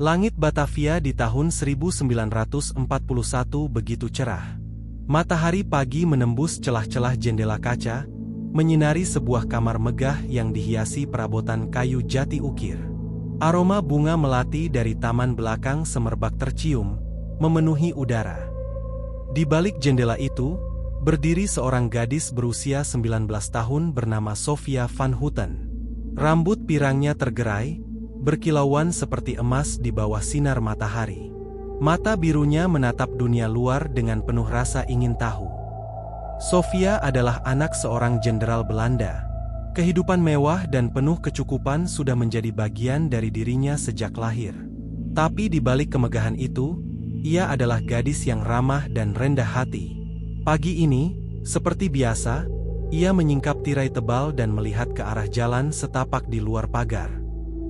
Langit Batavia di tahun 1941 begitu cerah. Matahari pagi menembus celah-celah jendela kaca, menyinari sebuah kamar megah yang dihiasi perabotan kayu jati ukir. Aroma bunga melati dari taman belakang semerbak tercium, memenuhi udara. Di balik jendela itu, berdiri seorang gadis berusia 19 tahun bernama Sophia van Houten. Rambut pirangnya tergerai, berkilauan seperti emas di bawah sinar matahari. Mata birunya menatap dunia luar dengan penuh rasa ingin tahu. Sophia adalah anak seorang jenderal Belanda. Kehidupan mewah dan penuh kecukupan sudah menjadi bagian dari dirinya sejak lahir. Tapi di balik kemegahan itu, ia adalah gadis yang ramah dan rendah hati. Pagi ini, seperti biasa, ia menyingkap tirai tebal dan melihat ke arah jalan setapak di luar pagar.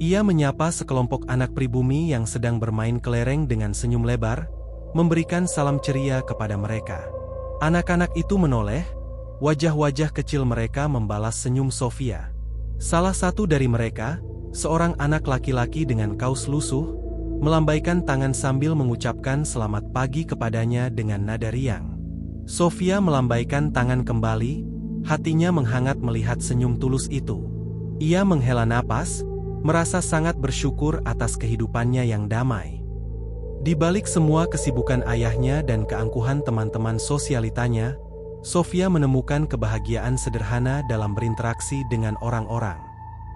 Ia menyapa sekelompok anak pribumi yang sedang bermain kelereng dengan senyum lebar, memberikan salam ceria kepada mereka. Anak-anak itu menoleh, wajah-wajah kecil mereka membalas senyum Sophia. Salah satu dari mereka, seorang anak laki-laki dengan kaus lusuh, melambaikan tangan sambil mengucapkan selamat pagi kepadanya dengan nada riang. Sophia melambaikan tangan kembali, hatinya menghangat melihat senyum tulus itu. Ia menghela napas, merasa sangat bersyukur atas kehidupannya yang damai. Di balik semua kesibukan ayahnya dan keangkuhan teman-teman sosialitanya, Sophia menemukan kebahagiaan sederhana dalam berinteraksi dengan orang-orang.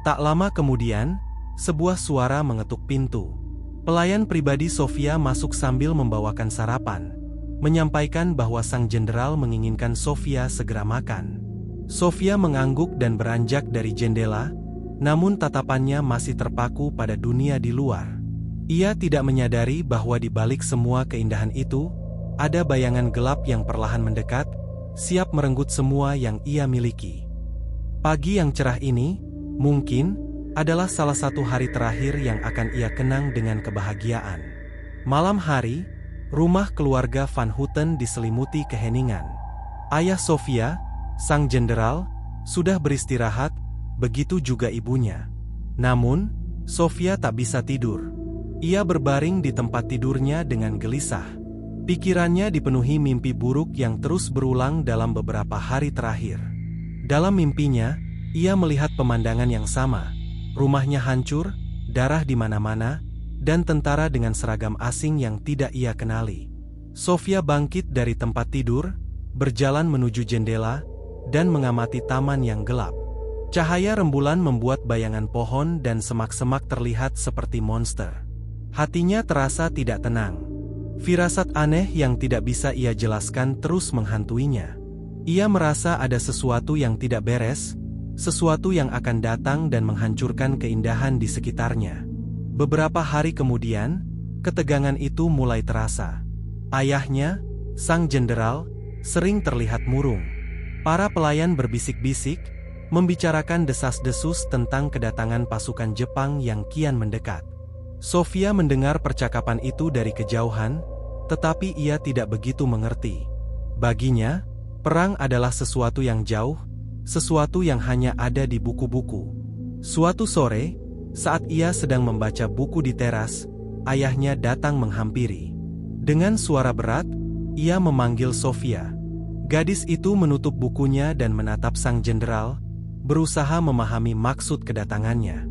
Tak lama kemudian, sebuah suara mengetuk pintu. Pelayan pribadi Sophia masuk sambil membawakan sarapan, menyampaikan bahwa sang jenderal menginginkan Sophia segera makan. Sophia mengangguk dan beranjak dari jendela, namun tatapannya masih terpaku pada dunia di luar. Ia tidak menyadari bahwa di balik semua keindahan itu, ada bayangan gelap yang perlahan mendekat, siap merenggut semua yang ia miliki. Pagi yang cerah ini, mungkin, adalah salah satu hari terakhir yang akan ia kenang dengan kebahagiaan. Malam hari, rumah keluarga Van Houten diselimuti keheningan. Ayah Sophia, sang jenderal, sudah beristirahat, begitu juga ibunya. Namun, Sophia tak bisa tidur. Ia berbaring di tempat tidurnya dengan gelisah. Pikirannya dipenuhi mimpi buruk yang terus berulang dalam beberapa hari terakhir. Dalam mimpinya, ia melihat pemandangan yang sama. Rumahnya hancur, darah di mana-mana, dan tentara dengan seragam asing yang tidak ia kenali. Sophia bangkit dari tempat tidur, berjalan menuju jendela, dan mengamati taman yang gelap. Cahaya rembulan membuat bayangan pohon dan semak-semak terlihat seperti monster. Hatinya terasa tidak tenang. Firasat aneh yang tidak bisa ia jelaskan terus menghantuinya. Ia merasa ada sesuatu yang tidak beres, sesuatu yang akan datang dan menghancurkan keindahan di sekitarnya. Beberapa hari kemudian, ketegangan itu mulai terasa. Ayahnya, sang jenderal, sering terlihat murung. Para pelayan berbisik-bisik, membicarakan desas-desus tentang kedatangan pasukan Jepang yang kian mendekat. Sophia mendengar percakapan itu dari kejauhan, tetapi ia tidak begitu mengerti. Baginya, perang adalah sesuatu yang jauh, sesuatu yang hanya ada di buku-buku. Suatu sore, saat ia sedang membaca buku di teras, ayahnya datang menghampiri. Dengan suara berat, ia memanggil Sophia. Gadis itu menutup bukunya dan menatap sang jenderal, berusaha memahami maksud kedatangannya.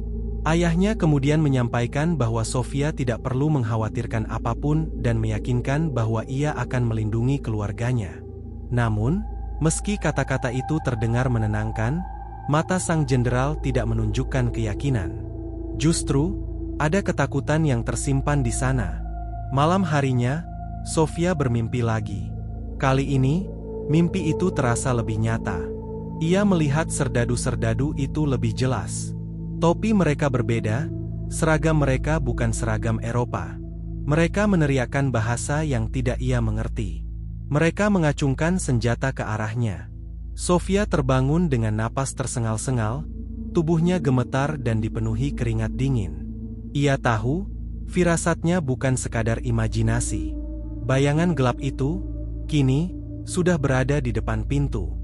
Ayahnya kemudian menyampaikan bahwa Sophia tidak perlu mengkhawatirkan apapun dan meyakinkan bahwa ia akan melindungi keluarganya. Namun, meski kata-kata itu terdengar menenangkan, mata sang jenderal tidak menunjukkan keyakinan. Justru, ada ketakutan yang tersimpan di sana. Malam harinya, Sophia bermimpi lagi. Kali ini, mimpi itu terasa lebih nyata. Ia melihat serdadu-serdadu itu lebih jelas. Topi mereka berbeda, seragam mereka bukan seragam Eropa. Mereka meneriakkan bahasa yang tidak ia mengerti. Mereka mengacungkan senjata ke arahnya. Sophia terbangun dengan napas tersengal-sengal, tubuhnya gemetar dan dipenuhi keringat dingin. Ia tahu, firasatnya bukan sekadar imajinasi. Bayangan gelap itu, kini, sudah berada di depan pintu.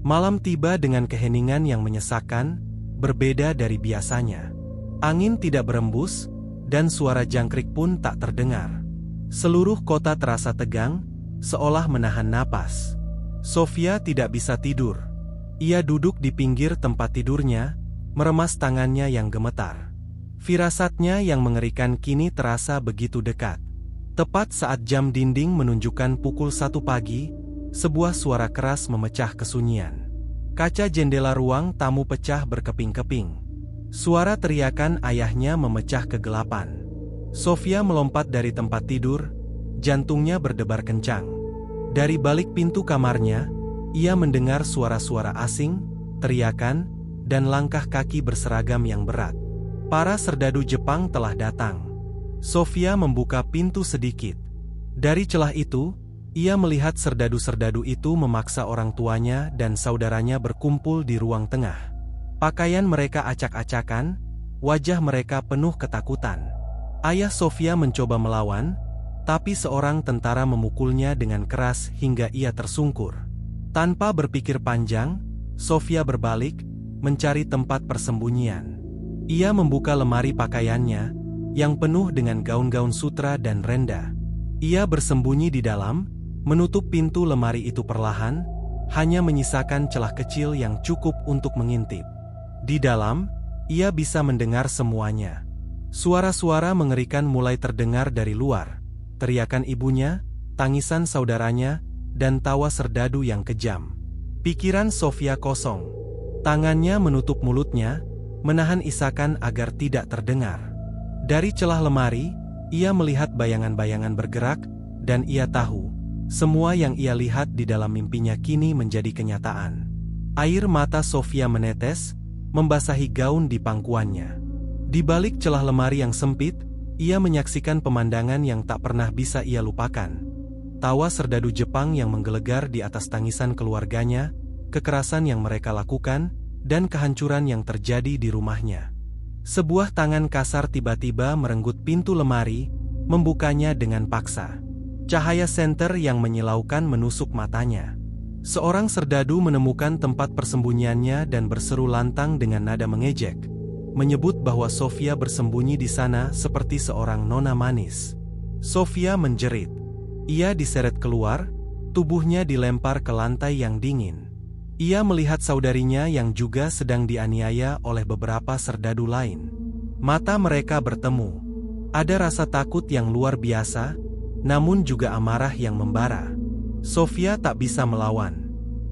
Malam tiba dengan keheningan yang menyesakkan, berbeda dari biasanya. Angin tidak berembus, dan suara jangkrik pun tak terdengar. Seluruh kota terasa tegang, seolah menahan napas. Sofia tidak bisa tidur. Ia duduk di pinggir tempat tidurnya, meremas tangannya yang gemetar. Firasatnya yang mengerikan kini terasa begitu dekat. Tepat saat jam dinding menunjukkan pukul 1 pagi, sebuah suara keras memecah kesunyian. Kaca jendela ruang tamu pecah berkeping-keping. Suara teriakan ayahnya memecah kegelapan. Sofia melompat dari tempat tidur, jantungnya berdebar kencang. Dari balik pintu kamarnya, ia mendengar suara-suara asing, teriakan, dan langkah kaki berseragam yang berat. Para serdadu Jepang telah datang. Sofia membuka pintu sedikit. Dari celah itu, ia melihat serdadu-serdadu itu memaksa orang tuanya dan saudaranya berkumpul di ruang tengah. Pakaian mereka acak-acakan, wajah mereka penuh ketakutan. Ayah Sofia mencoba melawan, tapi seorang tentara memukulnya dengan keras hingga ia tersungkur. Tanpa berpikir panjang, Sofia berbalik, mencari tempat persembunyian. Ia membuka lemari pakaiannya, yang penuh dengan gaun-gaun sutra dan renda. Ia bersembunyi di dalam, menutup pintu lemari itu perlahan, hanya menyisakan celah kecil yang cukup untuk mengintip. Di dalam, ia bisa mendengar semuanya. Suara-suara mengerikan mulai terdengar dari luar. Teriakan ibunya, tangisan saudaranya, dan tawa serdadu yang kejam. Pikiran Sofia kosong. Tangannya menutup mulutnya, menahan isakan agar tidak terdengar. Dari celah lemari, ia melihat bayangan-bayangan bergerak, dan ia tahu, semua yang ia lihat di dalam mimpinya kini menjadi kenyataan. Air mata Sofia menetes, membasahi gaun di pangkuannya. Di balik celah lemari yang sempit, ia menyaksikan pemandangan yang tak pernah bisa ia lupakan. Tawa serdadu Jepang yang menggelegar di atas tangisan keluarganya, kekerasan yang mereka lakukan, dan kehancuran yang terjadi di rumahnya. Sebuah tangan kasar tiba-tiba merenggut pintu lemari, membukanya dengan paksa. Cahaya senter yang menyilaukan menusuk matanya. Seorang serdadu menemukan tempat persembunyiannya dan berseru lantang dengan nada mengejek, menyebut bahwa Sofia bersembunyi di sana seperti seorang nona manis. Sofia menjerit. Ia diseret keluar, tubuhnya dilempar ke lantai yang dingin. Ia melihat saudarinya yang juga sedang dianiaya oleh beberapa serdadu lain. Mata mereka bertemu. Ada rasa takut yang luar biasa, namun juga amarah yang membara. Sofia tak bisa melawan.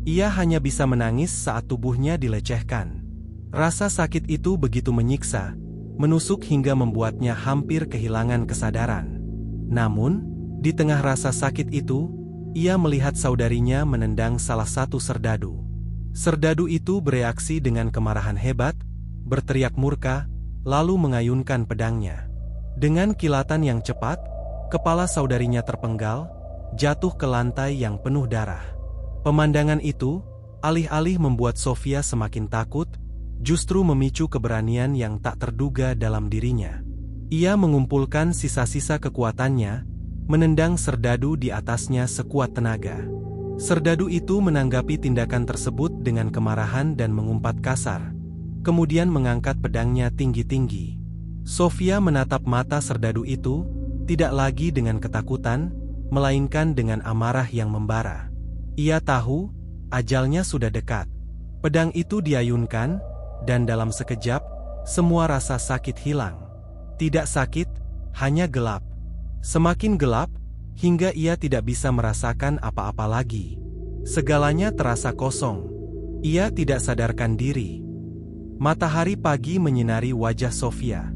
Ia hanya bisa menangis saat tubuhnya dilecehkan. Rasa sakit itu begitu menyiksa, menusuk hingga membuatnya hampir kehilangan kesadaran. Namun, di tengah rasa sakit itu, ia melihat saudarinya menendang salah satu serdadu. Serdadu itu bereaksi dengan kemarahan hebat, berteriak murka, lalu mengayunkan pedangnya. Dengan kilatan yang cepat, kepala saudarinya terpenggal, jatuh ke lantai yang penuh darah. Pemandangan itu, alih-alih membuat Sofia semakin takut, justru memicu keberanian yang tak terduga dalam dirinya. Ia mengumpulkan sisa-sisa kekuatannya, menendang serdadu di atasnya sekuat tenaga. Serdadu itu menanggapi tindakan tersebut dengan kemarahan dan mengumpat kasar, kemudian mengangkat pedangnya tinggi-tinggi. Sofia menatap mata serdadu itu, tidak lagi dengan ketakutan, melainkan dengan amarah yang membara. Ia tahu, ajalnya sudah dekat. Pedang itu diayunkan, dan dalam sekejap, semua rasa sakit hilang. Tidak sakit, hanya gelap. Semakin gelap, hingga ia tidak bisa merasakan apa-apa lagi. Segalanya terasa kosong. Ia tidak sadarkan diri. Matahari pagi menyinari wajah Sofia.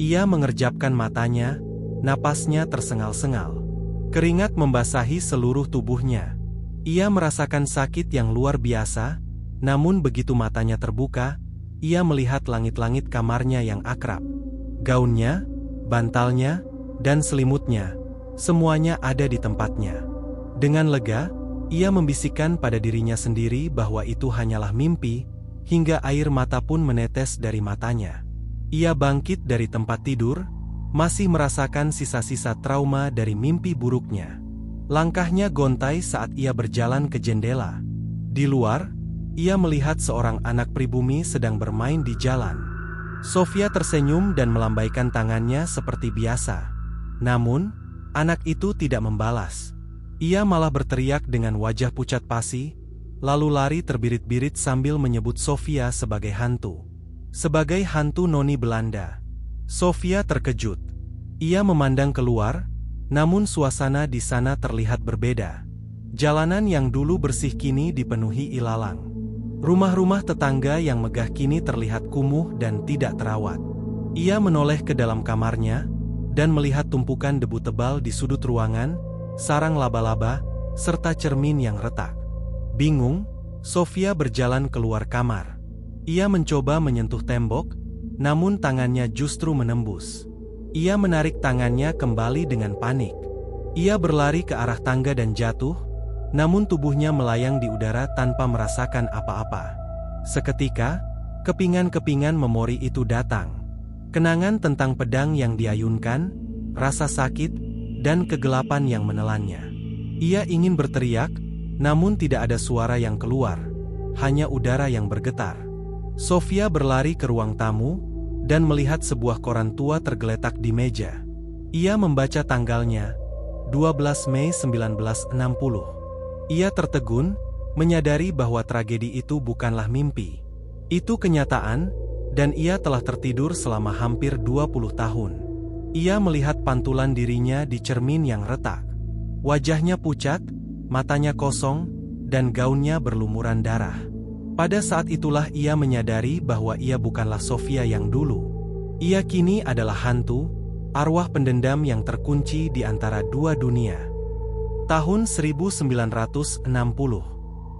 Ia mengerjapkan matanya, napasnya tersengal-sengal. Keringat membasahi seluruh tubuhnya. Ia merasakan sakit yang luar biasa, namun begitu matanya terbuka, ia melihat langit-langit kamarnya yang akrab. Gaunnya, bantalnya, dan selimutnya, semuanya ada di tempatnya. Dengan lega, ia membisikkan pada dirinya sendiri bahwa itu hanyalah mimpi, hingga air mata pun menetes dari matanya. Ia bangkit dari tempat tidur, masih merasakan sisa-sisa trauma dari mimpi buruknya. Langkahnya gontai saat ia berjalan ke jendela. Di luar, ia melihat seorang anak pribumi sedang bermain di jalan. Sofia tersenyum dan melambaikan tangannya seperti biasa. Namun, anak itu tidak membalas. Ia malah berteriak dengan wajah pucat pasi, lalu lari terbirit-birit sambil menyebut Sofia sebagai hantu. Sebagai hantu noni Belanda. Sofia terkejut. Ia memandang keluar, namun suasana di sana terlihat berbeda. Jalanan yang dulu bersih kini dipenuhi ilalang. Rumah-rumah tetangga yang megah kini terlihat kumuh dan tidak terawat. Ia menoleh ke dalam kamarnya, dan melihat tumpukan debu tebal di sudut ruangan, sarang laba-laba, serta cermin yang retak. Bingung, Sofia berjalan keluar kamar. Ia mencoba menyentuh tembok, namun tangannya justru menembus. Ia menarik tangannya kembali dengan panik. Ia berlari ke arah tangga dan jatuh, namun tubuhnya melayang di udara tanpa merasakan apa-apa. Seketika, kepingan-kepingan memori itu datang. Kenangan tentang pedang yang diayunkan, rasa sakit, dan kegelapan yang menelannya. Ia ingin berteriak, namun tidak ada suara yang keluar, hanya udara yang bergetar. Sofia berlari ke ruang tamu, dan melihat sebuah koran tua tergeletak di meja. Ia membaca tanggalnya, 12 Mei 1960. Ia tertegun, menyadari bahwa tragedi itu bukanlah mimpi. Itu kenyataan, dan ia telah tertidur selama hampir 20 tahun. Ia melihat pantulan dirinya di cermin yang retak. Wajahnya pucat, matanya kosong, dan gaunnya berlumuran darah. Pada saat itulah ia menyadari bahwa ia bukanlah Sofia yang dulu. Ia kini adalah hantu, arwah pendendam yang terkunci di antara dua dunia. Tahun 1960.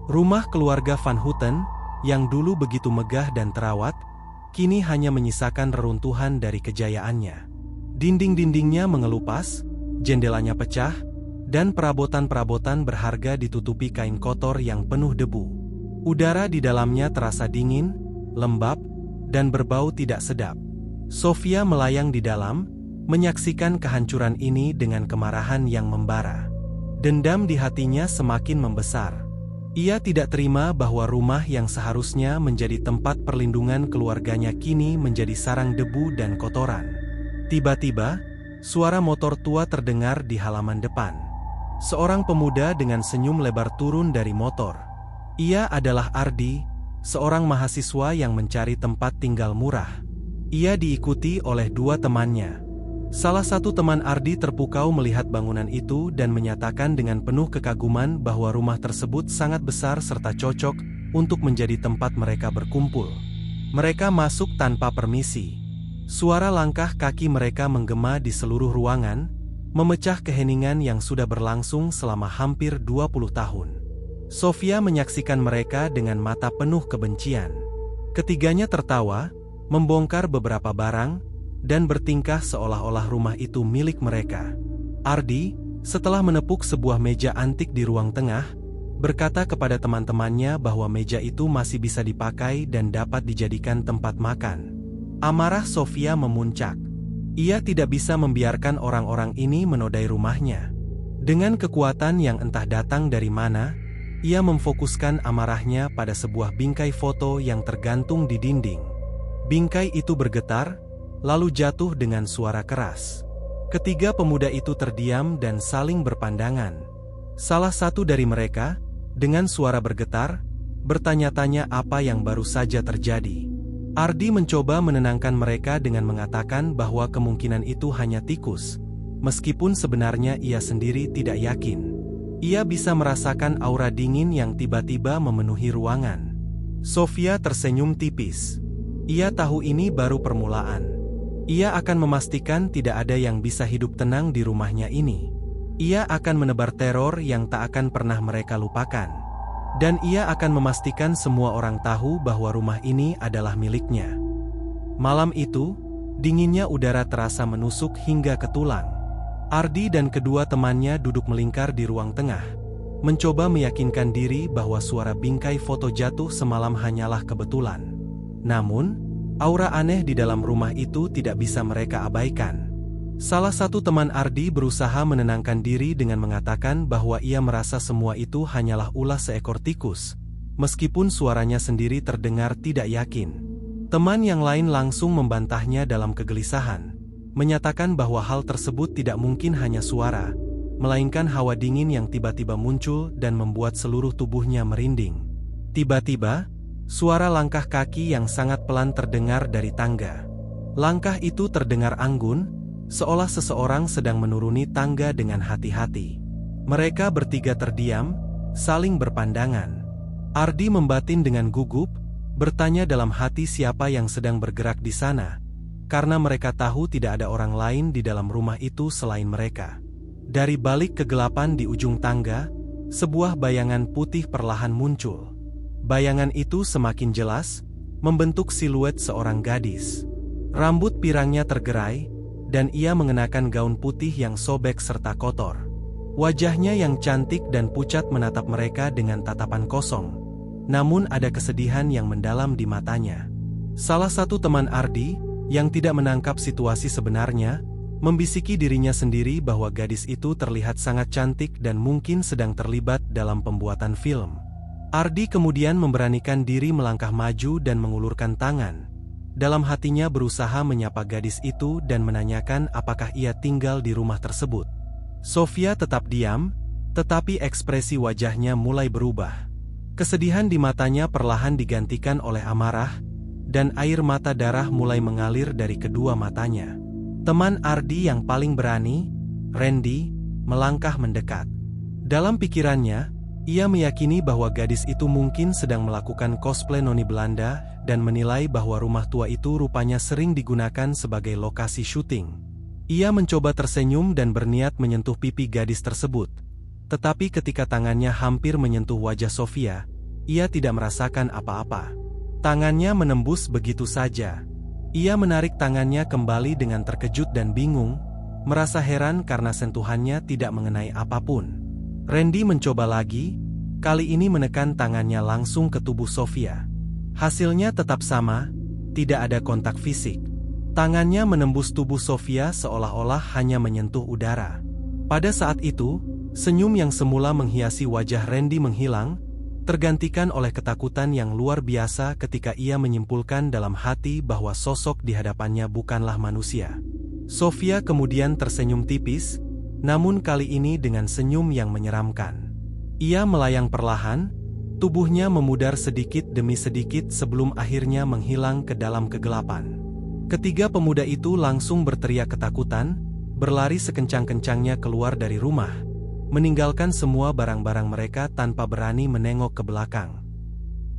Rumah keluarga Van Houten, yang dulu begitu megah dan terawat, kini hanya menyisakan reruntuhan dari kejayaannya. Dinding-dindingnya mengelupas, jendelanya pecah, dan perabotan-perabotan berharga ditutupi kain kotor yang penuh debu. Udara di dalamnya terasa dingin, lembab, dan berbau tidak sedap. Sofia melayang di dalam, menyaksikan kehancuran ini dengan kemarahan yang membara. Dendam di hatinya semakin membesar. Ia tidak terima bahwa rumah yang seharusnya menjadi tempat perlindungan keluarganya kini menjadi sarang debu dan kotoran. Tiba-tiba, suara motor tua terdengar di halaman depan. Seorang pemuda dengan senyum lebar turun dari motor. Ia adalah Ardi, seorang mahasiswa yang mencari tempat tinggal murah. Ia diikuti oleh dua temannya. Salah satu teman Ardi terpukau melihat bangunan itu dan menyatakan dengan penuh kekaguman bahwa rumah tersebut sangat besar serta cocok untuk menjadi tempat mereka berkumpul. Mereka masuk tanpa permisi. Suara langkah kaki mereka menggema di seluruh ruangan, memecah keheningan yang sudah berlangsung selama hampir 20 tahun. Sofia menyaksikan mereka dengan mata penuh kebencian. Ketiganya tertawa, membongkar beberapa barang, dan bertingkah seolah-olah rumah itu milik mereka. Ardi, setelah menepuk sebuah meja antik di ruang tengah, berkata kepada teman-temannya bahwa meja itu masih bisa dipakai dan dapat dijadikan tempat makan. Amarah Sofia memuncak. Ia tidak bisa membiarkan orang-orang ini menodai rumahnya. Dengan kekuatan yang entah datang dari mana, ia memfokuskan amarahnya pada sebuah bingkai foto yang tergantung di dinding. Bingkai itu bergetar, lalu jatuh dengan suara keras. Ketiga pemuda itu terdiam dan saling berpandangan. Salah satu dari mereka, dengan suara bergetar, bertanya-tanya apa yang baru saja terjadi. Ardi mencoba menenangkan mereka dengan mengatakan bahwa kemungkinan itu hanya tikus, meskipun sebenarnya ia sendiri tidak yakin. Ia bisa merasakan aura dingin yang tiba-tiba memenuhi ruangan. Sofia tersenyum tipis. Ia tahu ini baru permulaan. Ia akan memastikan tidak ada yang bisa hidup tenang di rumahnya ini. Ia akan menebar teror yang tak akan pernah mereka lupakan. Dan ia akan memastikan semua orang tahu bahwa rumah ini adalah miliknya. Malam itu, dinginnya udara terasa menusuk hingga ke tulang. Ardi dan kedua temannya duduk melingkar di ruang tengah, mencoba meyakinkan diri bahwa suara bingkai foto jatuh semalam hanyalah kebetulan. Namun, aura aneh di dalam rumah itu tidak bisa mereka abaikan. Salah satu teman Ardi berusaha menenangkan diri dengan mengatakan bahwa ia merasa semua itu hanyalah ulah seekor tikus, meskipun suaranya sendiri terdengar tidak yakin. Teman yang lain langsung membantahnya dalam kegelisahan, menyatakan bahwa hal tersebut tidak mungkin hanya suara, melainkan hawa dingin yang tiba-tiba muncul dan membuat seluruh tubuhnya merinding. Tiba-tiba, suara langkah kaki yang sangat pelan terdengar dari tangga. Langkah itu terdengar anggun, seolah seseorang sedang menuruni tangga dengan hati-hati. Mereka bertiga terdiam, saling berpandangan. Ardi membatin dengan gugup, bertanya dalam hati siapa yang sedang bergerak di sana, karena mereka tahu tidak ada orang lain di dalam rumah itu selain mereka. Dari balik kegelapan di ujung tangga, sebuah bayangan putih perlahan muncul. Bayangan itu semakin jelas, membentuk siluet seorang gadis. Rambut pirangnya tergerai, dan ia mengenakan gaun putih yang sobek serta kotor. Wajahnya yang cantik dan pucat menatap mereka dengan tatapan kosong. Namun ada kesedihan yang mendalam di matanya. Salah satu teman Ardi, yang tidak menangkap situasi sebenarnya, membisiki dirinya sendiri bahwa gadis itu terlihat sangat cantik dan mungkin sedang terlibat dalam pembuatan film. Ardi kemudian memberanikan diri melangkah maju dan mengulurkan tangan. Dalam hatinya berusaha menyapa gadis itu dan menanyakan apakah ia tinggal di rumah tersebut. Sofia tetap diam, tetapi ekspresi wajahnya mulai berubah. Kesedihan di matanya perlahan digantikan oleh amarah, dan air mata darah mulai mengalir dari kedua matanya. Teman Ardi yang paling berani, Randy, melangkah mendekat. Dalam pikirannya, ia meyakini bahwa gadis itu mungkin sedang melakukan cosplay noni Belanda dan menilai bahwa rumah tua itu rupanya sering digunakan sebagai lokasi syuting. Ia mencoba tersenyum dan berniat menyentuh pipi gadis tersebut. Tetapi ketika tangannya hampir menyentuh wajah Sofia, ia tidak merasakan apa-apa. Tangannya menembus begitu saja. Ia menarik tangannya kembali dengan terkejut dan bingung, merasa heran karena sentuhannya tidak mengenai apapun. Randy mencoba lagi, kali ini menekan tangannya langsung ke tubuh Sofia. Hasilnya tetap sama, tidak ada kontak fisik. Tangannya menembus tubuh Sofia seolah-olah hanya menyentuh udara. Pada saat itu, senyum yang semula menghiasi wajah Randy menghilang, tergantikan oleh ketakutan yang luar biasa ketika ia menyimpulkan dalam hati bahwa sosok di hadapannya bukanlah manusia. Sofia kemudian tersenyum tipis, namun kali ini dengan senyum yang menyeramkan. Ia melayang perlahan, tubuhnya memudar sedikit demi sedikit sebelum akhirnya menghilang ke dalam kegelapan. Ketiga pemuda itu langsung berteriak ketakutan, berlari sekencang-kencangnya keluar dari rumah, meninggalkan semua barang-barang mereka tanpa berani menengok ke belakang.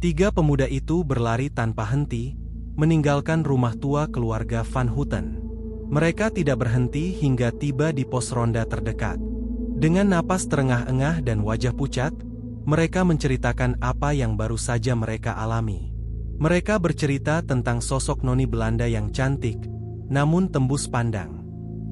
Tiga pemuda itu berlari tanpa henti, meninggalkan rumah tua keluarga Van Houten. Mereka tidak berhenti hingga tiba di pos ronda terdekat. Dengan napas terengah-engah dan wajah pucat, mereka menceritakan apa yang baru saja mereka alami. Mereka bercerita tentang sosok noni Belanda yang cantik, namun tembus pandang.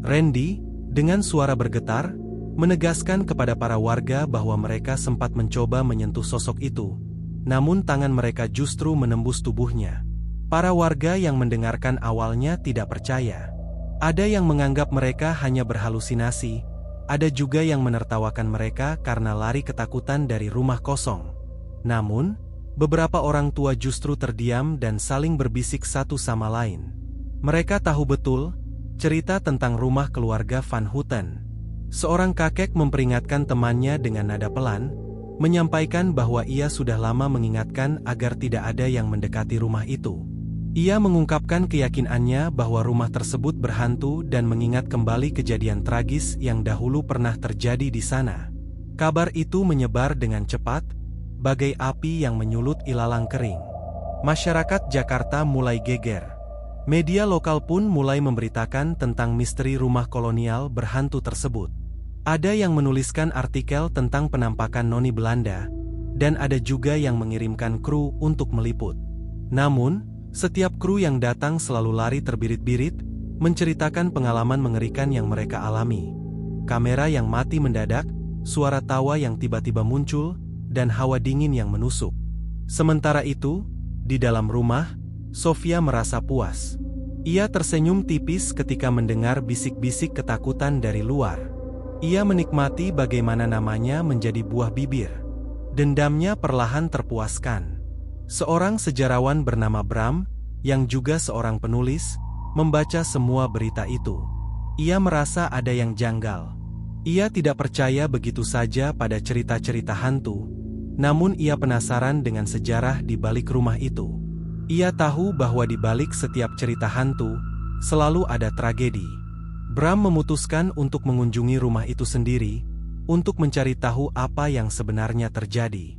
Randy, dengan suara bergetar, menegaskan kepada para warga bahwa mereka sempat mencoba menyentuh sosok itu, namun tangan mereka justru menembus tubuhnya. Para warga yang mendengarkan awalnya tidak percaya. Ada yang menganggap mereka hanya berhalusinasi, ada juga yang menertawakan mereka karena lari ketakutan dari rumah kosong. Namun, beberapa orang tua justru terdiam dan saling berbisik satu sama lain. Mereka tahu betul cerita tentang rumah keluarga Van Houten. Seorang kakek memperingatkan temannya dengan nada pelan, menyampaikan bahwa ia sudah lama mengingatkan agar tidak ada yang mendekati rumah itu. Ia mengungkapkan keyakinannya bahwa rumah tersebut berhantu dan mengingat kembali kejadian tragis yang dahulu pernah terjadi di sana. Kabar itu menyebar dengan cepat, bagai api yang menyulut ilalang kering. Masyarakat Jakarta mulai geger. Media lokal pun mulai memberitakan tentang misteri rumah kolonial berhantu tersebut. Ada yang menuliskan artikel tentang penampakan noni Belanda, dan ada juga yang mengirimkan kru untuk meliput. Namun, setiap kru yang datang selalu lari terbirit-birit, menceritakan pengalaman mengerikan yang mereka alami. Kamera yang mati mendadak, suara tawa yang tiba-tiba muncul, dan hawa dingin yang menusuk. Sementara itu, di dalam rumah, Sofia merasa puas. Ia tersenyum tipis ketika mendengar bisik-bisik ketakutan dari luar. Ia menikmati bagaimana namanya menjadi buah bibir. Dendamnya perlahan terpuaskan. Seorang sejarawan bernama Bram, yang juga seorang penulis, membaca semua berita itu. Ia merasa ada yang janggal. Ia tidak percaya begitu saja pada cerita-cerita hantu, namun ia penasaran dengan sejarah di balik rumah itu. Ia tahu bahwa di balik setiap cerita hantu, selalu ada tragedi. Bram memutuskan untuk mengunjungi rumah itu sendiri, untuk mencari tahu apa yang sebenarnya terjadi.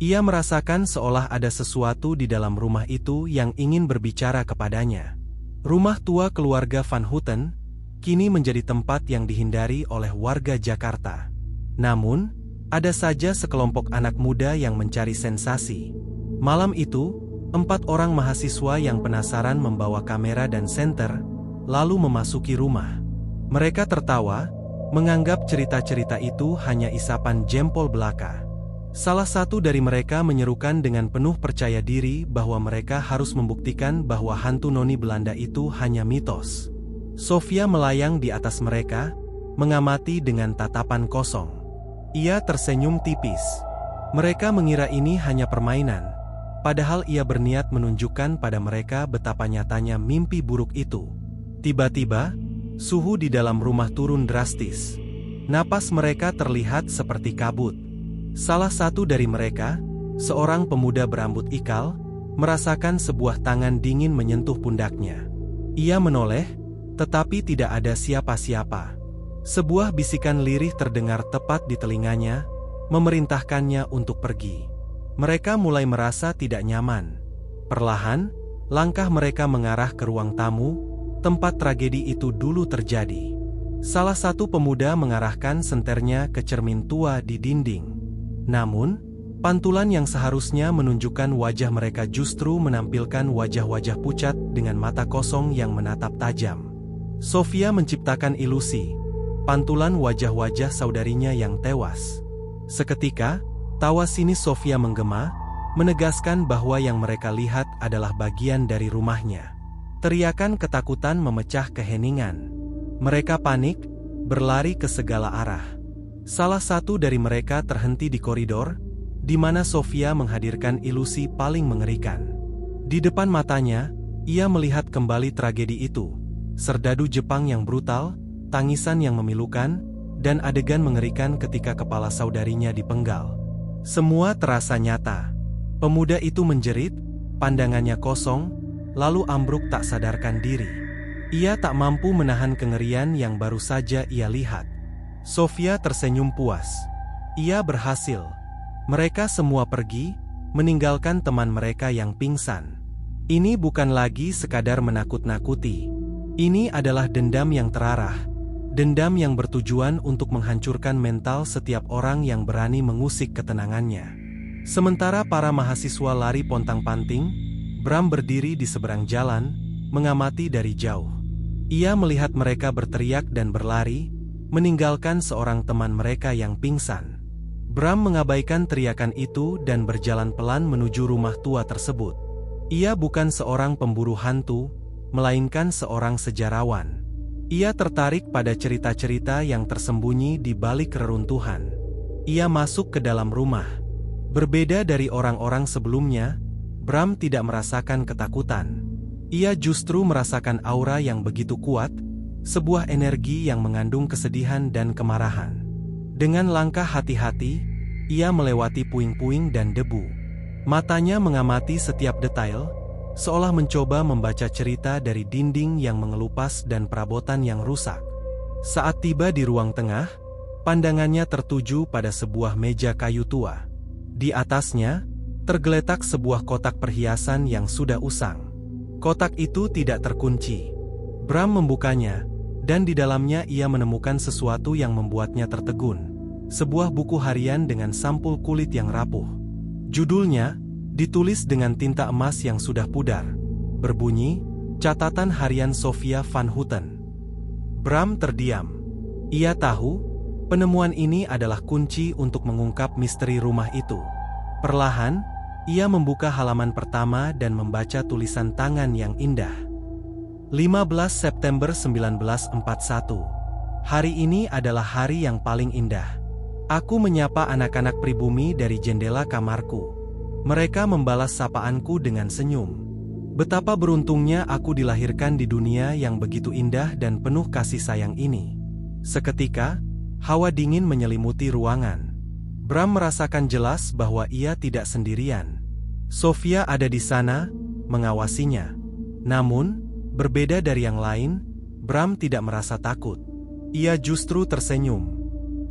Ia merasakan seolah ada sesuatu di dalam rumah itu yang ingin berbicara kepadanya. Rumah tua keluarga Van Houten kini menjadi tempat yang dihindari oleh warga Jakarta. Namun, ada saja sekelompok anak muda yang mencari sensasi. Malam itu, 4 orang mahasiswa yang penasaran membawa kamera dan senter, lalu memasuki rumah. Mereka tertawa, menganggap cerita-cerita itu hanya isapan jempol belaka. Salah satu dari mereka menyerukan dengan penuh percaya diri bahwa mereka harus membuktikan bahwa hantu noni Belanda itu hanya mitos. Sofia melayang di atas mereka, mengamati dengan tatapan kosong. Ia tersenyum tipis. Mereka mengira ini hanya permainan, padahal ia berniat menunjukkan pada mereka betapa nyatanya mimpi buruk itu. Tiba-tiba, suhu di dalam rumah turun drastis. Napas mereka terlihat seperti kabut. Salah satu dari mereka, seorang pemuda berambut ikal, merasakan sebuah tangan dingin menyentuh pundaknya. Ia menoleh, tetapi tidak ada siapa-siapa. Sebuah bisikan lirih terdengar tepat di telinganya, memerintahkannya untuk pergi. Mereka mulai merasa tidak nyaman. Perlahan, langkah mereka mengarah ke ruang tamu, tempat tragedi itu dulu terjadi. Salah satu pemuda mengarahkan senternya ke cermin tua di dinding. Namun, pantulan yang seharusnya menunjukkan wajah mereka justru menampilkan wajah-wajah pucat dengan mata kosong yang menatap tajam. Sofia menciptakan ilusi, pantulan wajah-wajah saudarinya yang tewas. Seketika, tawa sinis Sofia menggema, menegaskan bahwa yang mereka lihat adalah bagian dari rumahnya. Teriakan ketakutan memecah keheningan. Mereka panik, berlari ke segala arah. Salah satu dari mereka terhenti di koridor, di mana Sofia menghadirkan ilusi paling mengerikan. Di depan matanya, ia melihat kembali tragedi itu. Serdadu Jepang yang brutal, tangisan yang memilukan, dan adegan mengerikan ketika kepala saudarinya dipenggal. Semua terasa nyata. Pemuda itu menjerit, pandangannya kosong, lalu ambruk tak sadarkan diri. Ia tak mampu menahan kengerian yang baru saja ia lihat. Sofia tersenyum puas. Ia berhasil. Mereka semua pergi, meninggalkan teman mereka yang pingsan. Ini bukan lagi sekadar menakut-nakuti. Ini adalah dendam yang terarah. Dendam yang bertujuan untuk menghancurkan mental setiap orang yang berani mengusik ketenangannya. Sementara para mahasiswa lari pontang-panting, Bram berdiri di seberang jalan, mengamati dari jauh. Ia melihat mereka berteriak dan berlari, meninggalkan seorang teman mereka yang pingsan. Bram mengabaikan teriakan itu dan berjalan pelan menuju rumah tua tersebut. Ia bukan seorang pemburu hantu, melainkan seorang sejarawan. Ia tertarik pada cerita-cerita yang tersembunyi di balik reruntuhan. Ia masuk ke dalam rumah. Berbeda dari orang-orang sebelumnya, Bram tidak merasakan ketakutan. Ia justru merasakan aura yang begitu kuat, sebuah energi yang mengandung kesedihan dan kemarahan. Dengan langkah hati-hati, ia melewati puing-puing dan debu. Matanya mengamati setiap detail, seolah mencoba membaca cerita dari dinding yang mengelupas dan perabotan yang rusak. Saat tiba di ruang tengah, pandangannya tertuju pada sebuah meja kayu tua. Di atasnya, tergeletak sebuah kotak perhiasan yang sudah usang. Kotak itu tidak terkunci. Bram membukanya, dan di dalamnya ia menemukan sesuatu yang membuatnya tertegun. Sebuah buku harian dengan sampul kulit yang rapuh. Judulnya ditulis dengan tinta emas yang sudah pudar. Berbunyi, Catatan Harian Sofia Van Houten. Bram terdiam. Ia tahu, penemuan ini adalah kunci untuk mengungkap misteri rumah itu. Perlahan, ia membuka halaman pertama dan membaca tulisan tangan yang indah. 15 September 1941. Hari ini adalah hari yang paling indah. Aku menyapa anak-anak pribumi dari jendela kamarku. Mereka membalas sapaanku dengan senyum. Betapa beruntungnya aku dilahirkan di dunia yang begitu indah dan penuh kasih sayang ini. Seketika, hawa dingin menyelimuti ruangan. Bram merasakan jelas bahwa ia tidak sendirian. Sofia ada di sana, mengawasinya. Namun, berbeda dari yang lain, Bram tidak merasa takut. Ia justru tersenyum.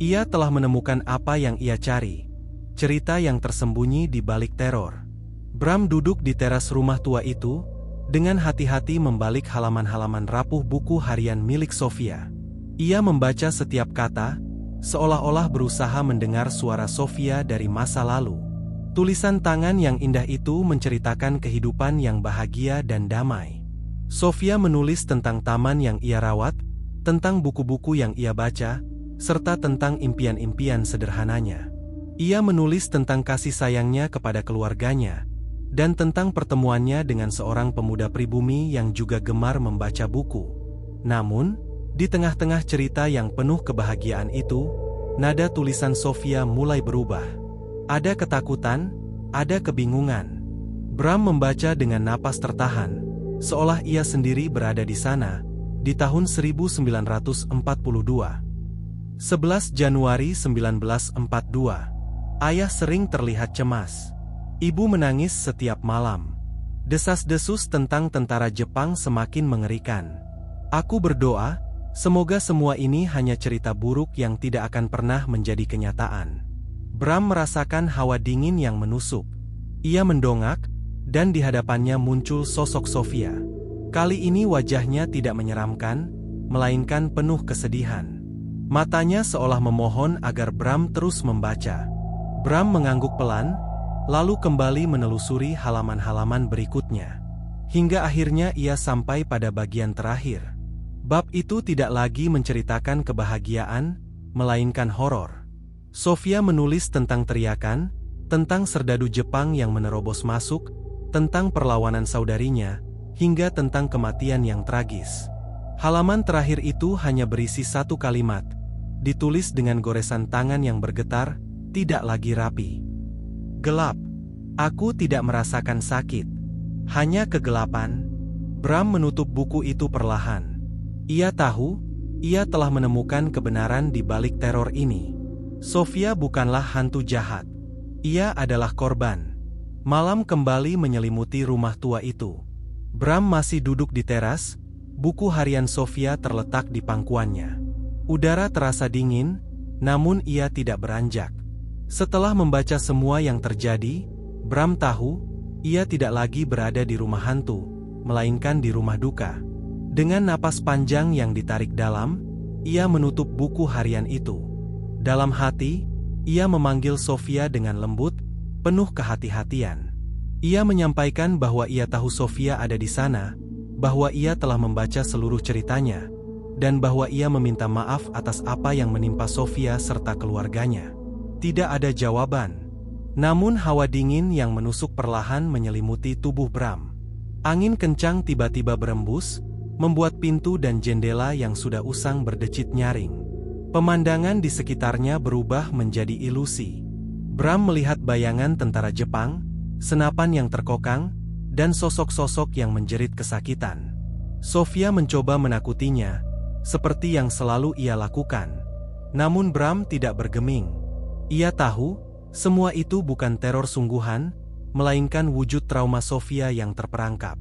Ia telah menemukan apa yang ia cari. Cerita yang tersembunyi di balik teror. Bram duduk di teras rumah tua itu, dengan hati-hati membalik halaman-halaman rapuh buku harian milik Sofia. Ia membaca setiap kata, seolah-olah berusaha mendengar suara Sofia dari masa lalu. Tulisan tangan yang indah itu menceritakan kehidupan yang bahagia dan damai. Sofia menulis tentang taman yang ia rawat, tentang buku-buku yang ia baca, serta tentang impian-impian sederhananya. Ia menulis tentang kasih sayangnya kepada keluarganya, dan tentang pertemuannya dengan seorang pemuda pribumi yang juga gemar membaca buku. Namun, di tengah-tengah cerita yang penuh kebahagiaan itu, nada tulisan Sofia mulai berubah. Ada ketakutan, ada kebingungan. Bram membaca dengan napas tertahan, seolah ia sendiri berada di sana, di tahun 1942. 11 Januari 1942. Ayah sering terlihat cemas. Ibu menangis setiap malam. Desas-desus tentang tentara Jepang semakin mengerikan. Aku berdoa, semoga semua ini hanya cerita buruk yang tidak akan pernah menjadi kenyataan. Bram merasakan hawa dingin yang menusuk. Ia mendongak, dan di hadapannya muncul sosok Sofia. Kali ini wajahnya tidak menyeramkan, melainkan penuh kesedihan. Matanya seolah memohon agar Bram terus membaca. Bram mengangguk pelan, lalu kembali menelusuri halaman-halaman berikutnya. Hingga akhirnya ia sampai pada bagian terakhir. Bab itu tidak lagi menceritakan kebahagiaan, melainkan horor. Sofia menulis tentang teriakan, tentang serdadu Jepang yang menerobos masuk, tentang perlawanan saudarinya, hingga tentang kematian yang tragis. Halaman terakhir itu hanya berisi satu kalimat, ditulis dengan goresan tangan yang bergetar, tidak lagi rapi. Gelap. Aku tidak merasakan sakit. Hanya kegelapan. Bram menutup buku itu perlahan. Ia tahu, ia telah menemukan kebenaran di balik teror ini. Sofia bukanlah hantu jahat. Ia adalah korban. Malam kembali menyelimuti rumah tua itu. Bram masih duduk di teras, buku harian Sofia terletak di pangkuannya. Udara terasa dingin, namun ia tidak beranjak. Setelah membaca semua yang terjadi, Bram tahu, ia tidak lagi berada di rumah hantu, melainkan di rumah duka. Dengan napas panjang yang ditarik dalam, ia menutup buku harian itu. Dalam hati, ia memanggil Sofia dengan lembut, penuh kehati-hatian. Ia menyampaikan bahwa ia tahu Sofia ada di sana, bahwa ia telah membaca seluruh ceritanya, dan bahwa ia meminta maaf atas apa yang menimpa Sofia serta keluarganya. Tidak ada jawaban. Namun hawa dingin yang menusuk perlahan menyelimuti tubuh Bram. Angin kencang tiba-tiba berembus, membuat pintu dan jendela yang sudah usang berdecit nyaring. Pemandangan di sekitarnya berubah menjadi ilusi. Bram melihat bayangan tentara Jepang, senapan yang terkokang, dan sosok-sosok yang menjerit kesakitan. Sofia mencoba menakutinya, seperti yang selalu ia lakukan. Namun Bram tidak bergeming. Ia tahu, semua itu bukan teror sungguhan, melainkan wujud trauma Sofia yang terperangkap.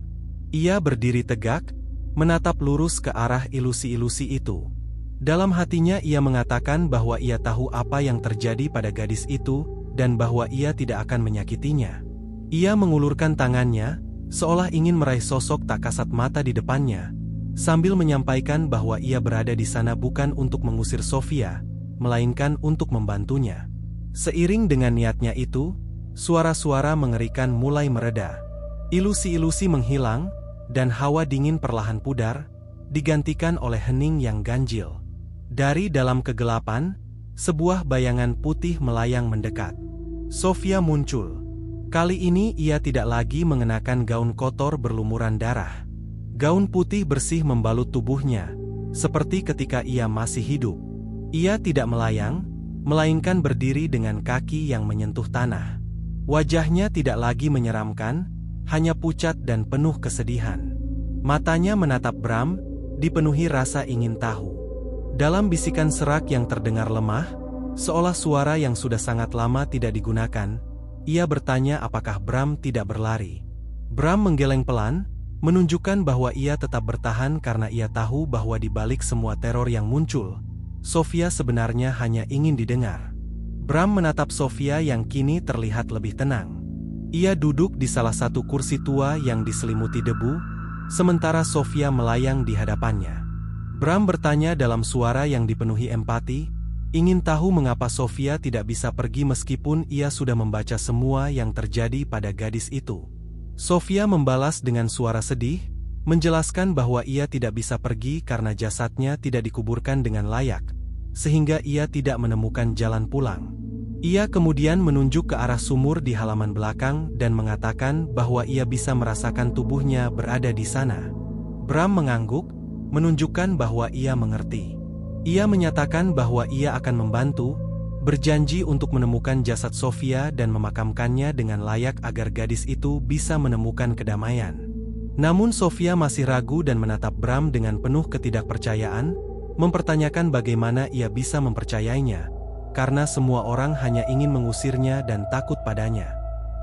Ia berdiri tegak, menatap lurus ke arah ilusi-ilusi itu. Dalam hatinya ia mengatakan bahwa ia tahu apa yang terjadi pada gadis itu, dan bahwa ia tidak akan menyakitinya. Ia mengulurkan tangannya, seolah ingin meraih sosok tak kasat mata di depannya, sambil menyampaikan bahwa ia berada di sana bukan untuk mengusir Sofia, melainkan untuk membantunya. Seiring dengan niatnya itu, suara-suara mengerikan mulai mereda. Ilusi-ilusi menghilang, dan hawa dingin perlahan pudar, digantikan oleh hening yang ganjil. Dari dalam kegelapan, sebuah bayangan putih melayang mendekat. Sofia muncul. Kali ini ia tidak lagi mengenakan gaun kotor berlumuran darah. Gaun putih bersih membalut tubuhnya, seperti ketika ia masih hidup. Ia tidak melayang, melainkan berdiri dengan kaki yang menyentuh tanah. Wajahnya tidak lagi menyeramkan, hanya pucat dan penuh kesedihan. Matanya menatap Bram, dipenuhi rasa ingin tahu. Dalam bisikan serak yang terdengar lemah, seolah suara yang sudah sangat lama tidak digunakan, ia bertanya apakah Bram tidak berlari. Bram menggeleng pelan, menunjukkan bahwa ia tetap bertahan karena ia tahu bahwa di balik semua teror yang muncul, Sofia sebenarnya hanya ingin didengar. Bram menatap Sofia yang kini terlihat lebih tenang. Ia duduk di salah satu kursi tua yang diselimuti debu, sementara Sofia melayang di hadapannya. Bram bertanya dalam suara yang dipenuhi empati, ingin tahu mengapa Sofia tidak bisa pergi meskipun ia sudah membaca semua yang terjadi pada gadis itu. Sofia membalas dengan suara sedih, menjelaskan bahwa ia tidak bisa pergi karena jasadnya tidak dikuburkan dengan layak, sehingga ia tidak menemukan jalan pulang. Ia kemudian menunjuk ke arah sumur di halaman belakang dan mengatakan bahwa ia bisa merasakan tubuhnya berada di sana. Bram mengangguk, menunjukkan bahwa ia mengerti. Ia menyatakan bahwa ia akan membantu, berjanji untuk menemukan jasad Sofia dan memakamkannya dengan layak agar gadis itu bisa menemukan kedamaian. Namun Sofia masih ragu dan menatap Bram dengan penuh ketidakpercayaan, mempertanyakan bagaimana ia bisa mempercayainya, karena semua orang hanya ingin mengusirnya dan takut padanya.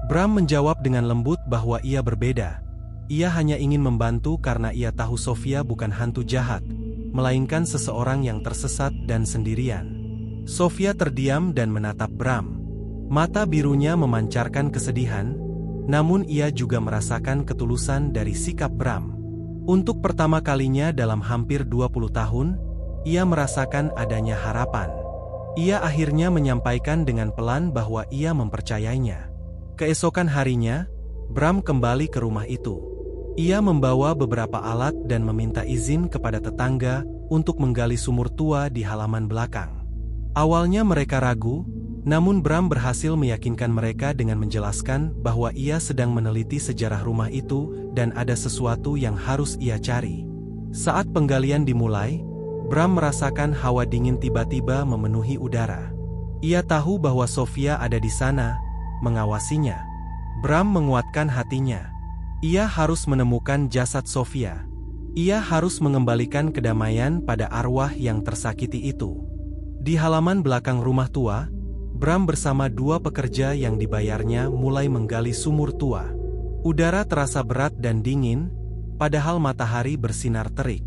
Bram menjawab dengan lembut bahwa ia berbeda. Ia hanya ingin membantu karena ia tahu Sofia bukan hantu jahat, melainkan seseorang yang tersesat dan sendirian. Sofia terdiam dan menatap Bram. Mata birunya memancarkan kesedihan, namun ia juga merasakan ketulusan dari sikap Bram. Untuk pertama kalinya dalam hampir 20 tahun, ia merasakan adanya harapan. Ia akhirnya menyampaikan dengan pelan bahwa ia mempercayainya. Keesokan harinya, Bram kembali ke rumah itu. Ia membawa beberapa alat dan meminta izin kepada tetangga untuk menggali sumur tua di halaman belakang. Awalnya mereka ragu, namun Bram berhasil meyakinkan mereka dengan menjelaskan bahwa ia sedang meneliti sejarah rumah itu dan ada sesuatu yang harus ia cari. Saat penggalian dimulai, Bram merasakan hawa dingin tiba-tiba memenuhi udara. Ia tahu bahwa Sofia ada di sana, mengawasinya. Bram menguatkan hatinya. Ia harus menemukan jasad Sofia. Ia harus mengembalikan kedamaian pada arwah yang tersakiti itu. Di halaman belakang rumah tua, Bram bersama dua pekerja yang dibayarnya mulai menggali sumur tua. Udara terasa berat dan dingin, padahal matahari bersinar terik.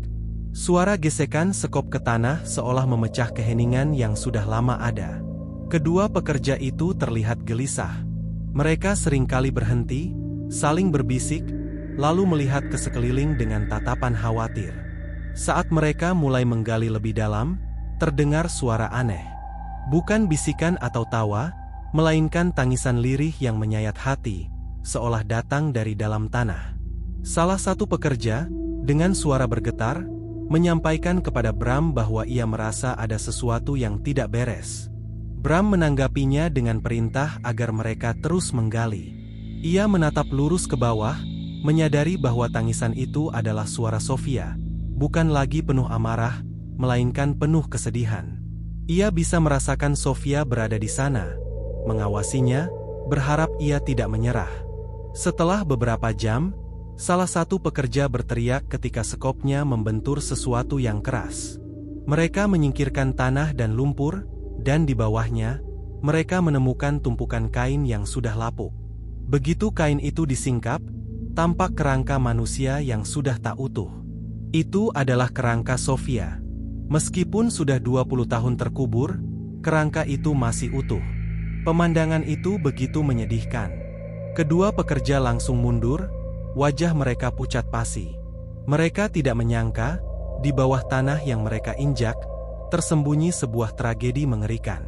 Suara gesekan sekop ke tanah seolah memecah keheningan yang sudah lama ada. Kedua pekerja itu terlihat gelisah. Mereka seringkali berhenti, saling berbisik, lalu melihat ke sekeliling dengan tatapan khawatir. Saat mereka mulai menggali lebih dalam, terdengar suara aneh. Bukan bisikan atau tawa, melainkan tangisan lirih yang menyayat hati, seolah datang dari dalam tanah. Salah satu pekerja, dengan suara bergetar, menyampaikan kepada Bram bahwa ia merasa ada sesuatu yang tidak beres. Bram menanggapinya dengan perintah agar mereka terus menggali. Ia menatap lurus ke bawah, menyadari bahwa tangisan itu adalah suara Sofia, bukan lagi penuh amarah, melainkan penuh kesedihan. Ia bisa merasakan Sofia berada di sana, mengawasinya, berharap ia tidak menyerah. Setelah beberapa jam, salah satu pekerja berteriak ketika sekopnya membentur sesuatu yang keras. Mereka menyingkirkan tanah dan lumpur, dan di bawahnya, mereka menemukan tumpukan kain yang sudah lapuk. Begitu kain itu disingkap, tampak kerangka manusia yang sudah tak utuh. Itu adalah kerangka Sofia. Meskipun sudah 20 tahun terkubur, kerangka itu masih utuh. Pemandangan itu begitu menyedihkan. Kedua pekerja langsung mundur, wajah mereka pucat pasi. Mereka tidak menyangka, di bawah tanah yang mereka injak, tersembunyi sebuah tragedi mengerikan.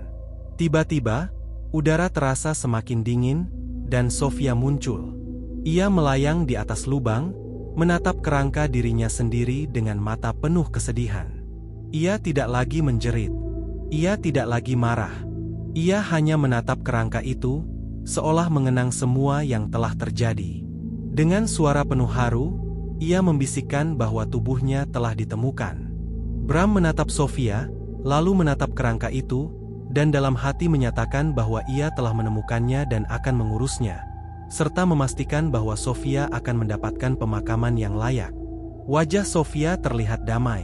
Tiba-tiba, udara terasa semakin dingin, dan Sofia muncul. Ia melayang di atas lubang, menatap kerangka dirinya sendiri dengan mata penuh kesedihan. Ia tidak lagi menjerit. Ia tidak lagi marah. Ia hanya menatap kerangka itu, seolah mengenang semua yang telah terjadi. Dengan suara penuh haru, ia membisikkan bahwa tubuhnya telah ditemukan. Bram menatap Sofia, lalu menatap kerangka itu, dan dalam hati menyatakan bahwa ia telah menemukannya dan akan mengurusnya. serta memastikan bahwa Sofia akan mendapatkan pemakaman yang layak. Wajah Sofia terlihat damai.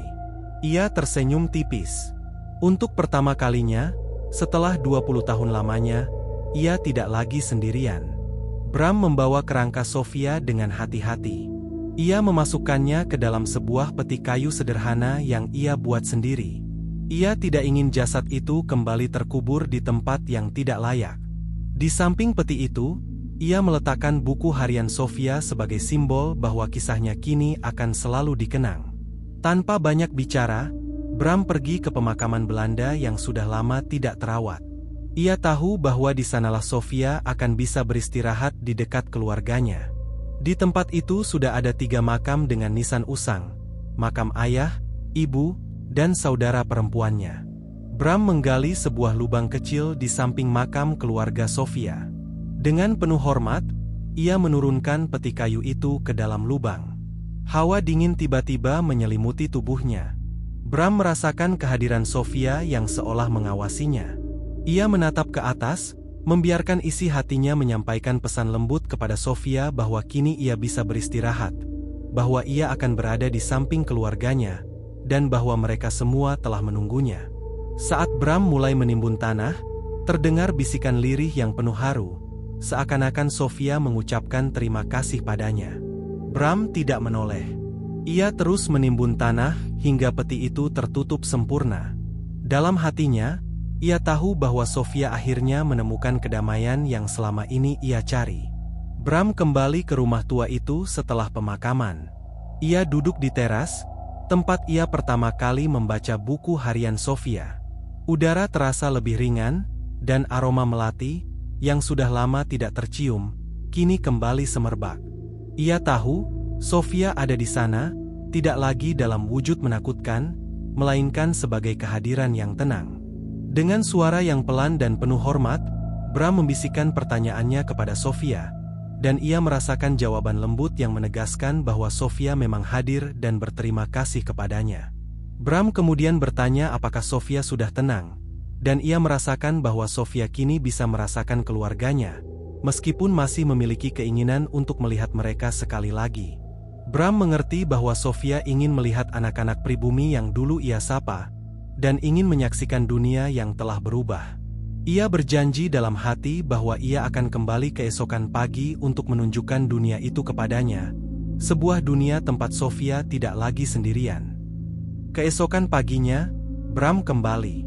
Ia tersenyum tipis. Untuk pertama kalinya, setelah 20 tahun lamanya, ia tidak lagi sendirian. Bram membawa kerangka Sofia dengan hati-hati. Ia memasukkannya ke dalam sebuah peti kayu sederhana yang ia buat sendiri. Ia tidak ingin jasad itu kembali terkubur di tempat yang tidak layak. Di samping peti itu, ia meletakkan buku harian Sofia sebagai simbol bahwa kisahnya kini akan selalu dikenang. Tanpa banyak bicara, Bram pergi ke pemakaman Belanda yang sudah lama tidak terawat. Ia tahu bahwa di sanalah Sofia akan bisa beristirahat di dekat keluarganya. Di tempat itu sudah ada 3 makam dengan nisan usang, makam ayah, ibu, dan saudara perempuannya. Bram menggali sebuah lubang kecil di samping makam keluarga Sofia. Dengan penuh hormat, ia menurunkan peti kayu itu ke dalam lubang. Hawa dingin tiba-tiba menyelimuti tubuhnya. Bram merasakan kehadiran Sofia yang seolah mengawasinya. Ia menatap ke atas, membiarkan isi hatinya menyampaikan pesan lembut kepada Sofia bahwa kini ia bisa beristirahat, bahwa ia akan berada di samping keluarganya, dan bahwa mereka semua telah menunggunya. Saat Bram mulai menimbun tanah, terdengar bisikan lirih yang penuh haru, seakan-akan Sofia mengucapkan terima kasih padanya. Bram tidak menoleh. Ia terus menimbun tanah hingga peti itu tertutup sempurna. Dalam hatinya, ia tahu bahwa Sofia akhirnya menemukan kedamaian yang selama ini ia cari. Bram kembali ke rumah tua itu setelah pemakaman. Ia duduk di teras, tempat ia pertama kali membaca buku harian Sofia. Udara terasa lebih ringan, dan aroma melati, yang sudah lama tidak tercium, kini kembali semerbak. Ia tahu, Sofia ada di sana, tidak lagi dalam wujud menakutkan, melainkan sebagai kehadiran yang tenang. Dengan suara yang pelan dan penuh hormat, Bram membisikkan pertanyaannya kepada Sofia, dan ia merasakan jawaban lembut yang menegaskan bahwa Sofia memang hadir dan berterima kasih kepadanya. Bram kemudian bertanya apakah Sofia sudah tenang, dan ia merasakan bahwa Sofia kini bisa merasakan keluarganya, meskipun masih memiliki keinginan untuk melihat mereka sekali lagi. Bram mengerti bahwa Sofia ingin melihat anak-anak pribumi yang dulu ia sapa, dan ingin menyaksikan dunia yang telah berubah. Ia berjanji dalam hati bahwa ia akan kembali keesokan pagi untuk menunjukkan dunia itu kepadanya, sebuah dunia tempat Sofia tidak lagi sendirian. Keesokan paginya, Bram kembali.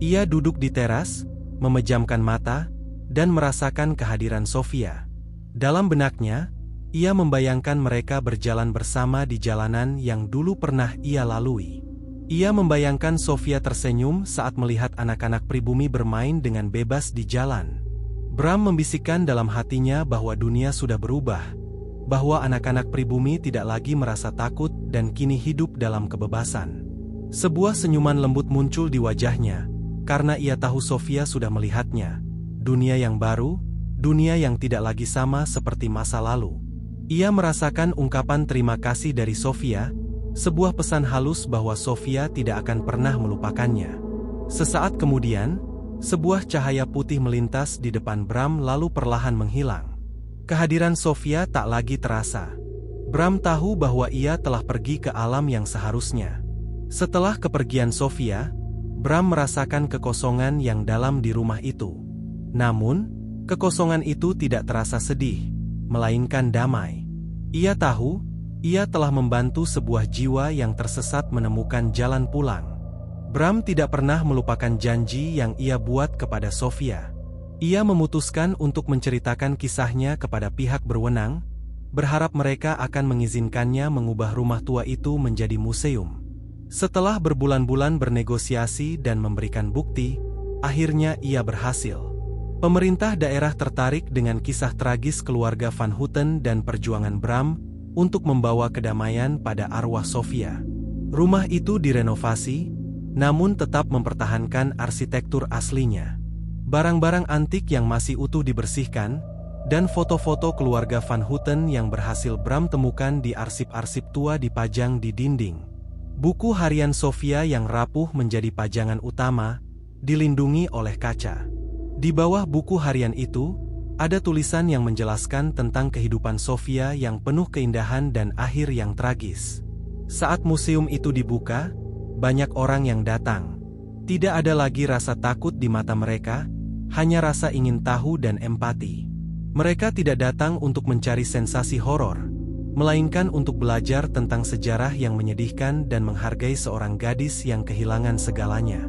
Ia duduk di teras, memejamkan mata, dan merasakan kehadiran Sofia. Dalam benaknya, ia membayangkan mereka berjalan bersama di jalanan yang dulu pernah ia lalui. Ia membayangkan Sofia tersenyum saat melihat anak-anak pribumi bermain dengan bebas di jalan. Bram membisikkan dalam hatinya bahwa dunia sudah berubah, bahwa anak-anak pribumi tidak lagi merasa takut dan kini hidup dalam kebebasan. Sebuah senyuman lembut muncul di wajahnya, karena ia tahu Sofia sudah melihatnya. Dunia yang baru, dunia yang tidak lagi sama seperti masa lalu. Ia merasakan ungkapan terima kasih dari Sofia, sebuah pesan halus bahwa Sofia tidak akan pernah melupakannya. Sesaat kemudian, sebuah cahaya putih melintas di depan Bram lalu perlahan menghilang. Kehadiran Sofia tak lagi terasa. Bram tahu bahwa ia telah pergi ke alam yang seharusnya. Setelah kepergian Sofia, Bram merasakan kekosongan yang dalam di rumah itu. Namun, kekosongan itu tidak terasa sedih, melainkan damai. Ia tahu, ia telah membantu sebuah jiwa yang tersesat menemukan jalan pulang. Bram tidak pernah melupakan janji yang ia buat kepada Sofia. Ia memutuskan untuk menceritakan kisahnya kepada pihak berwenang, berharap mereka akan mengizinkannya mengubah rumah tua itu menjadi museum. Setelah berbulan-bulan bernegosiasi dan memberikan bukti, akhirnya ia berhasil. Pemerintah daerah tertarik dengan kisah tragis keluarga Van Houten dan perjuangan Bram untuk membawa kedamaian pada arwah Sofia. Rumah itu direnovasi, namun tetap mempertahankan arsitektur aslinya. Barang-barang antik yang masih utuh dibersihkan, dan foto-foto keluarga Van Houten yang berhasil Bram temukan di arsip-arsip tua dipajang di dinding. Buku harian Sofia yang rapuh menjadi pajangan utama, dilindungi oleh kaca. Di bawah buku harian itu, Ada tulisan yang menjelaskan tentang kehidupan Sofia yang penuh keindahan dan akhir yang tragis. Saat museum itu dibuka, banyak orang yang datang. Tidak ada lagi rasa takut di mata mereka, hanya rasa ingin tahu dan empati. Mereka tidak datang untuk mencari sensasi horor, melainkan untuk belajar tentang sejarah yang menyedihkan dan menghargai seorang gadis yang kehilangan segalanya.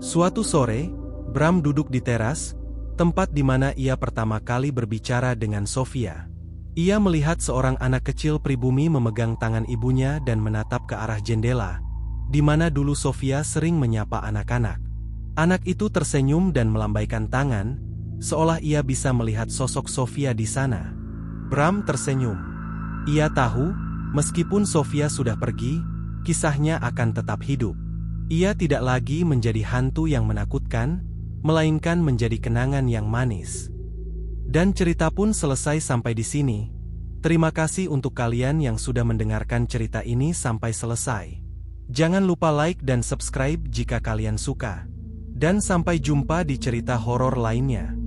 Suatu sore, Bram duduk di teras, tempat di mana ia pertama kali berbicara dengan Sofia. Ia melihat seorang anak kecil pribumi memegang tangan ibunya dan menatap ke arah jendela, di mana dulu Sofia sering menyapa anak-anak. Anak itu tersenyum dan melambaikan tangan, seolah ia bisa melihat sosok Sofia di sana. Bram tersenyum. Ia tahu, meskipun Sofia sudah pergi, kisahnya akan tetap hidup. Ia tidak lagi menjadi hantu yang menakutkan, melainkan menjadi kenangan yang manis. Dan cerita pun selesai sampai di sini. Terima kasih untuk kalian yang sudah mendengarkan cerita ini sampai selesai. Jangan lupa like dan subscribe jika kalian suka. Dan sampai jumpa di cerita horor lainnya.